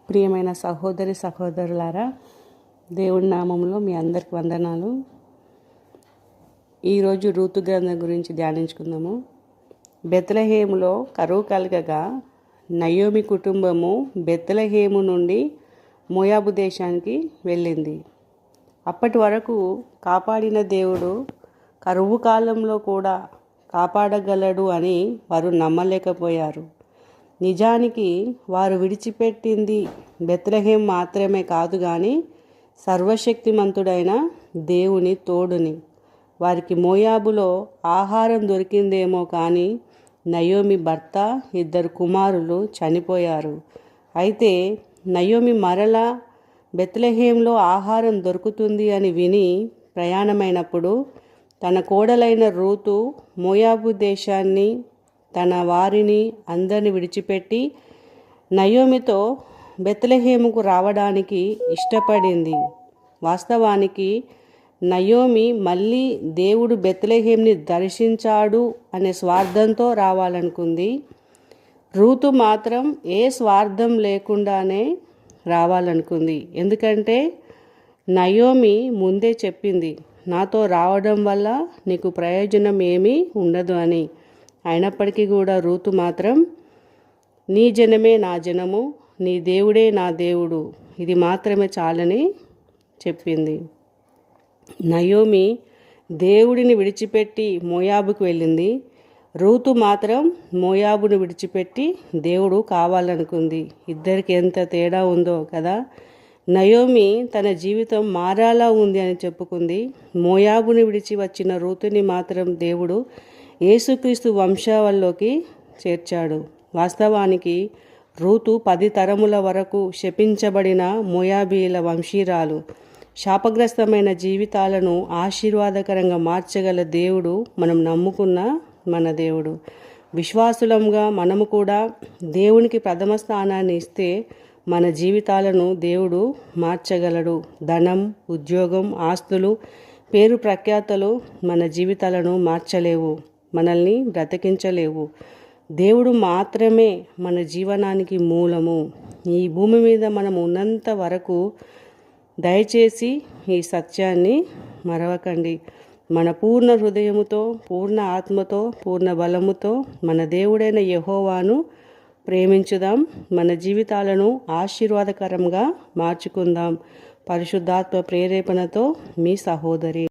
ప్రియమైన సహోదరి సహోదరులారా, దేవుడి నామంలో మీ అందరికి వందనాలు. ఈరోజు రూతు గ్రంథం గురించి ధ్యానించుకుందాము. బెత్లెహేములో కరువు కలగగా నయోమి కుటుంబము బెత్లెహేము నుండి మోయాబు దేశానికి వెళ్ళింది. అప్పటి వరకు కాపాడిన దేవుడు కరువు కాలంలో కూడా కాపాడగలడు అని వారు నమ్మలేకపోయారు. నిజానికి వారు విడిచిపెట్టింది బెత్లెహేం మాత్రమే కాదు కానీ సర్వశక్తిమంతుడైన దేవుని తోడుని. వారికి మోయాబులో ఆహారం దొరికిందేమో కానీ నయోమి భర్త, 2 కుమారులు చనిపోయారు. అయితే నయోమి మరలా బెత్లెహేంలో ఆహారం దొరుకుతుంది అని విని ప్రయాణమైనప్పుడు తన కోడలైన రూతు మోయాబు దేశాన్ని, తన వారిని అందరిని విడిచిపెట్టి నయోమితో బెత్లెహేముకు రావడానికి ఇష్టపడింది. వాస్తవానికి నయోమి మళ్ళీ దేవుడు బెత్లెహేంని దర్శించాడు అనే స్వార్థంతో రావాలనుకుంది. రూతు మాత్రం ఏ స్వార్థం లేకుండానే రావాలనుకుంది. ఎందుకంటే నయోమి ముందే చెప్పింది, నాతో రావడం వల్ల నీకు ప్రయోజనం ఏమీ ఉండదు అని. అయినప్పటికీ కూడా రూతు మాత్రం నీ జనమే నా జనము, నీ దేవుడే నా దేవుడు, ఇది మాత్రమే చాలని చెప్పింది. నయోమి దేవుడిని విడిచిపెట్టి మోయాబుకు వెళ్ళింది. రూతు మాత్రం మోయాబును విడిచిపెట్టి దేవుడు కావాలనుకుంది. ఇద్దరికి ఎంత తేడా ఉందో కదా. నయోమి తన జీవితం మారాలా ఉంది అని చెప్పుకుంది. మోయాబుని విడిచి వచ్చిన రూతుని మాత్రం దేవుడు యేసుక్రీస్తు వంశావళిలోకి చేర్చాడు. వాస్తవానికి రూతు 10 తరముల వరకు శపించబడిన మోయాబీల వంశీరాలు. శాపగ్రస్తమైన జీవితాలను ఆశీర్వాదకరంగా మార్చగల దేవుడు మనం నమ్ముకున్న మన దేవుడు. విశ్వాసులంగా మనము కూడా దేవునికి ప్రథమ స్థానాన్ని ఇస్తే మన జీవితాలను దేవుడు మార్చగలడు. ధనం, ఉద్యోగం, ఆస్తులు, పేరు ప్రఖ్యాతలు మన జీవితాలను మార్చలేవు, మనల్ని బ్రతికించలేవు. దేవుడు మాత్రమే మన జీవనానికి మూలము. ఈ భూమి మీద మనం ఉన్నంత వరకు దయచేసి ఈ సత్యాన్ని మరవకండి. మన పూర్ణ హృదయముతో, పూర్ణ ఆత్మతో, పూర్ణ బలముతో మన దేవుడైన యెహోవాను ప్రేమించుదాం. మన జీవితాలను ఆశీర్వాదకరంగా మార్చుకుందాం. పరిశుద్ధాత్మ ప్రేరేపణతో మీ సహోదరి.